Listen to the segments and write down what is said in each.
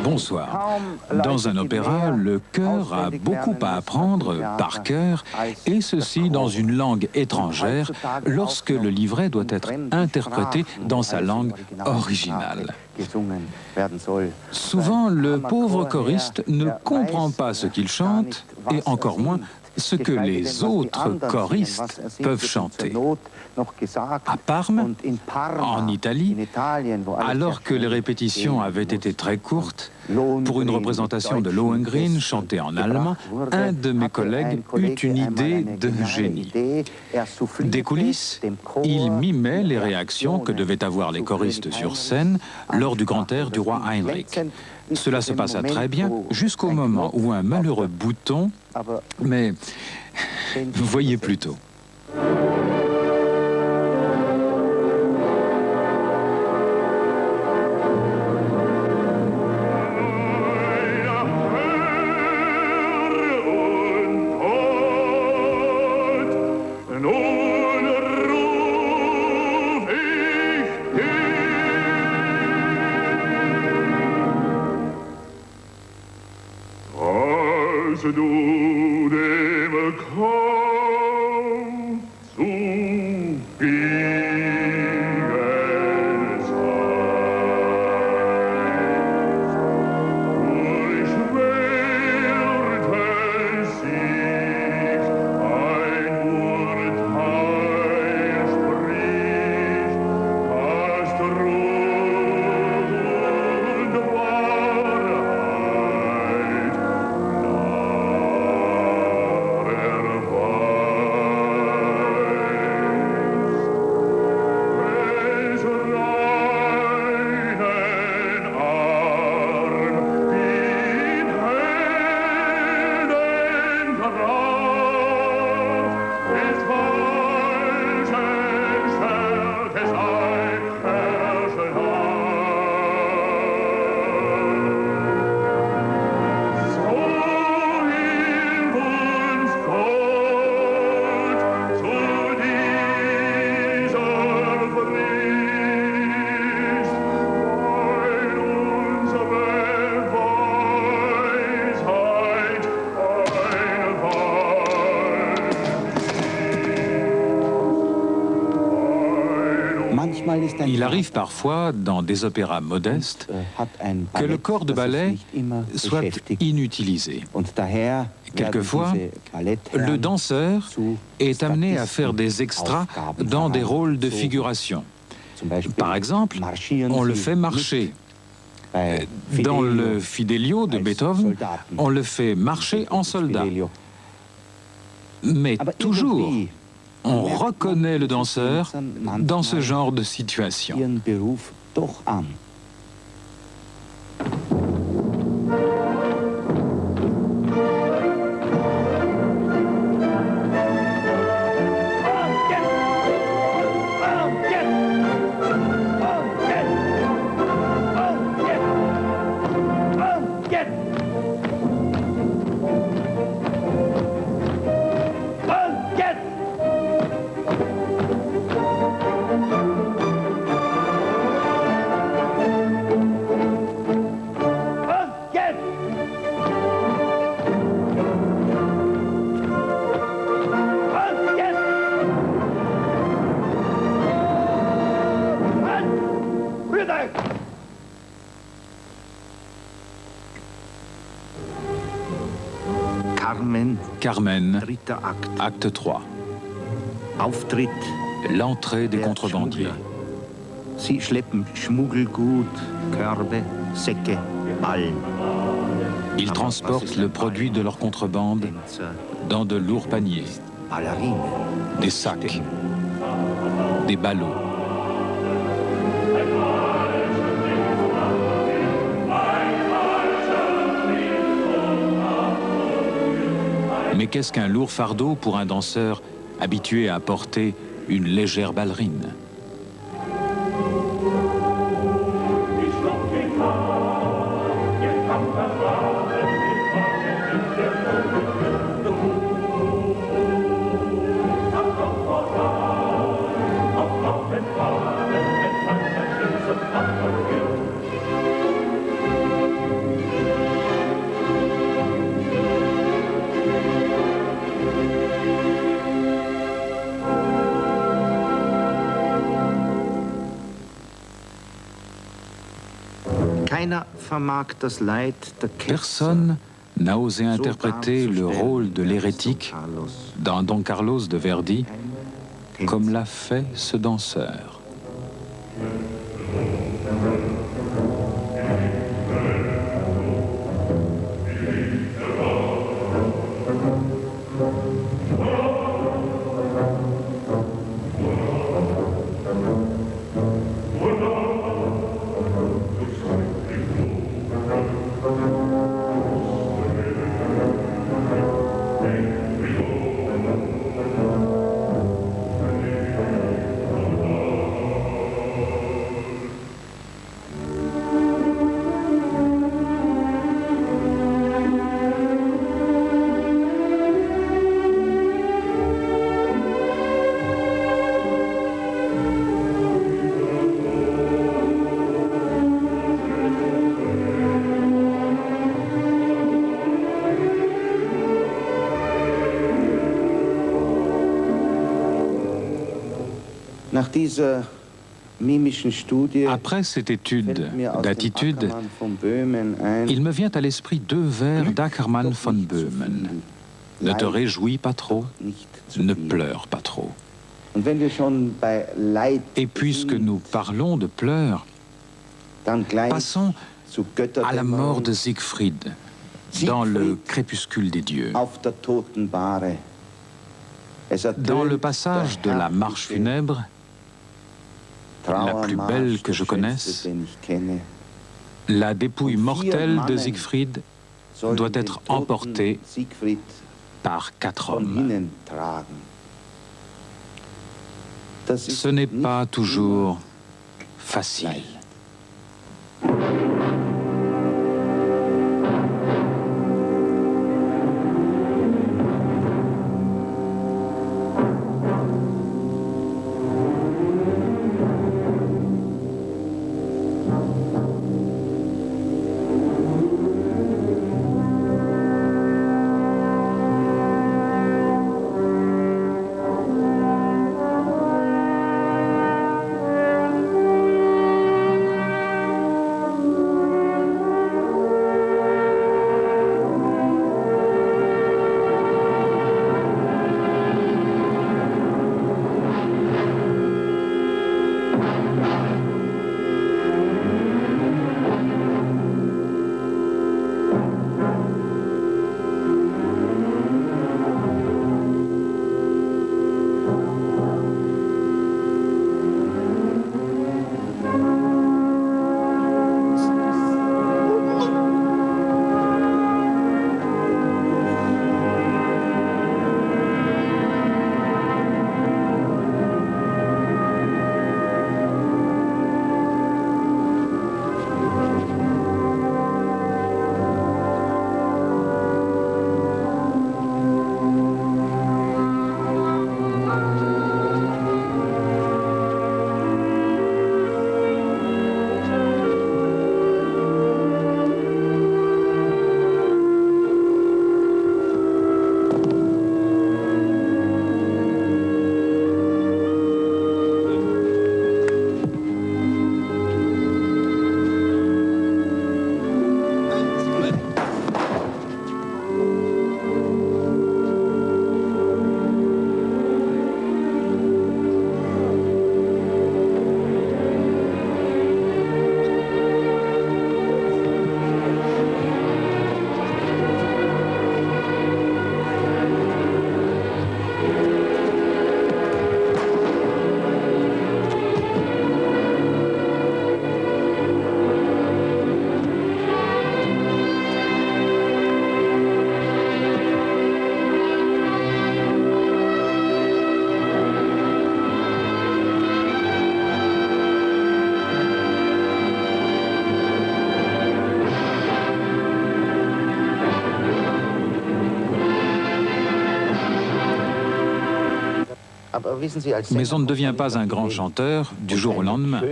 Bonsoir. Dans un opéra, le chœur a beaucoup à apprendre par cœur, et ceci dans une langue étrangère, lorsque le livret doit être interprété dans sa langue originale. Souvent, le pauvre choriste ne comprend pas ce qu'il chante, et encore moins ce que les autres choristes peuvent chanter. À Parme, en Italie, alors que les répétitions avaient été très courtes, pour une représentation de Lohengrin chantée en allemand, un de mes collègues eut une idée de génie. Des coulisses, il mimait les réactions que devaient avoir les choristes sur scène lors du grand air du roi Heinrich. Cela se passa très bien jusqu'au moment où un malheureux bouton, mais voyez plutôt. Du dem kaum zu biegen seist, durchschwirrte sich ein Urteil spricht, das Trug und Wahrheit Il arrive parfois, dans des opéras modestes, que le corps de ballet soit inutilisé. Quelquefois, le danseur est amené à faire des extras dans des rôles de figuration. Par exemple, on le fait marcher. Dans le Fidelio de Beethoven, on le fait marcher en soldat. Mais toujours, on reconnaît le danseur dans ce genre de situation. Carmen, acte 3. L'entrée des contrebandiers. Sie schleppen Schmuggelgut, Körbe, Säcke, Ballen. Ils transportent le produit de leur contrebande dans de lourds paniers, des sacs, des ballots. Mais qu'est-ce qu'un lourd fardeau pour un danseur habitué à porter une légère ballerine? Personne n'a osé interpréter le rôle de l'hérétique dans Don Carlos de Verdi comme l'a fait ce danseur. Après cette étude d'attitude, il me vient à l'esprit deux vers d'Ackermann von Böhmen. Ne te réjouis pas trop, ne pleure pas trop. Et puisque nous parlons de pleurs, passons à la mort de Siegfried dans le crépuscule des dieux. Dans le passage de la marche funèbre, la plus belle que je connaisse, la dépouille mortelle de Siegfried doit être emportée par 4 hommes. Ce n'est pas toujours facile. Mais on ne devient pas un grand chanteur du jour au lendemain.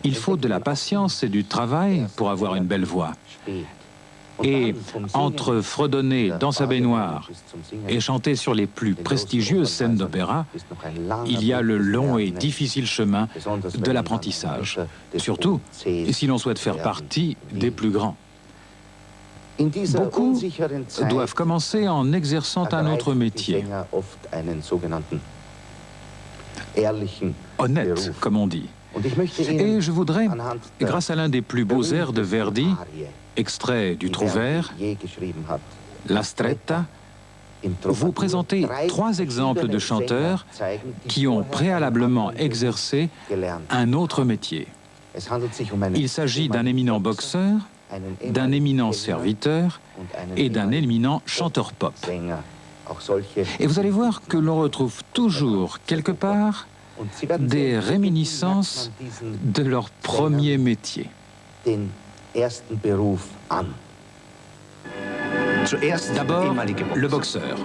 Il faut de la patience et du travail pour avoir une belle voix. Et entre fredonner dans sa baignoire et chanter sur les plus prestigieuses scènes d'opéra, il y a le long et difficile chemin de l'apprentissage, surtout si l'on souhaite faire partie des plus grands. Beaucoup doivent commencer en exerçant un autre métier, honnête, comme on dit. Et je voudrais, grâce à l'un des plus beaux airs de Verdi, extrait du Trouvère, La Stretta, vous présenter 3 exemples de chanteurs qui ont préalablement exercé un autre métier. Il s'agit d'un éminent boxeur, d'un éminent serviteur et d'un éminent chanteur pop. Et vous allez voir que l'on retrouve toujours, quelque part, des réminiscences de leur premier métier. D'abord, le boxeur.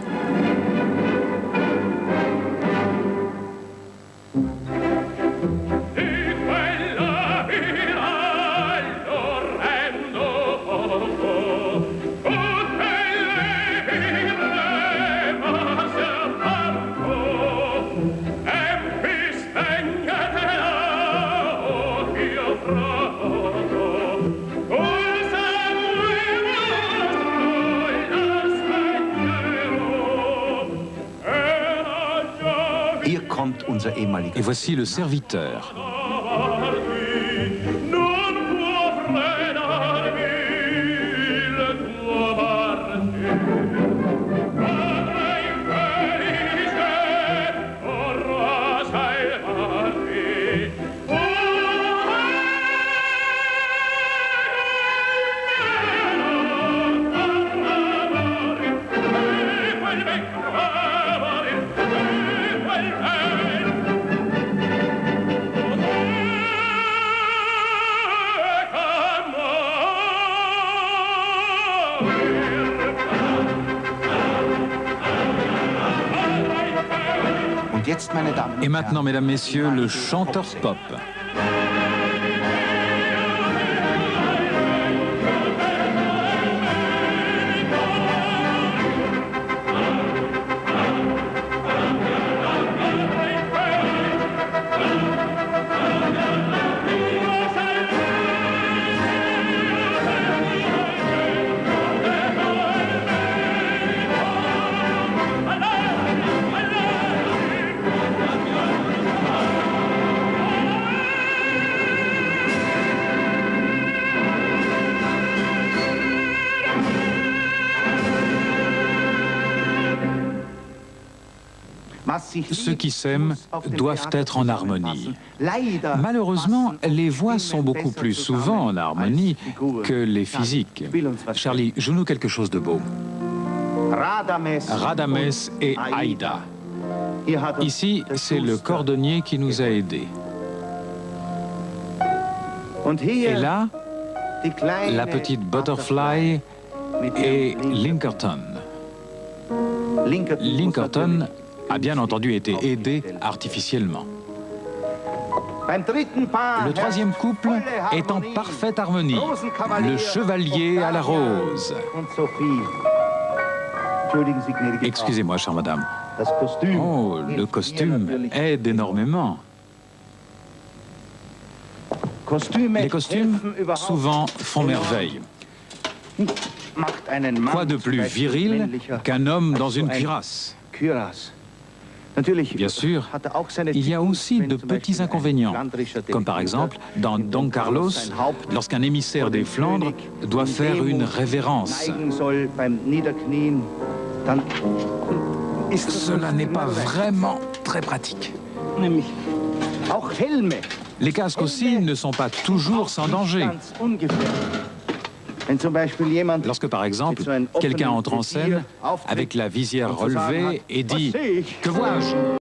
Et voici le serviteur. Et maintenant, mesdames, messieurs, le chanteur pop. Ceux qui s'aiment doivent être en harmonie. Malheureusement, les voix sont beaucoup plus souvent en harmonie que les physiques. Charlie, joue-nous quelque chose de beau. Radames et Aïda. Ici, c'est le cordonnier qui nous a aidés. Et là, la petite Butterfly et Linkerton. Linkerton a bien entendu été aidé artificiellement. Le troisième couple est en parfaite harmonie. Le chevalier à la rose. Excusez-moi, chère madame. Oh, le costume aide énormément. Les costumes, souvent, font merveille. Quoi de plus viril qu'un homme dans une cuirasse? Bien sûr, il y a aussi de petits inconvénients, comme par exemple dans Don Carlos, lorsqu'un émissaire des Flandres doit faire une révérence. Cela n'est pas vraiment très pratique. Les casques aussi ne sont pas toujours sans danger. Lorsque, par exemple, quelqu'un entre en scène avec la visière relevée et dit « Que vois-je ?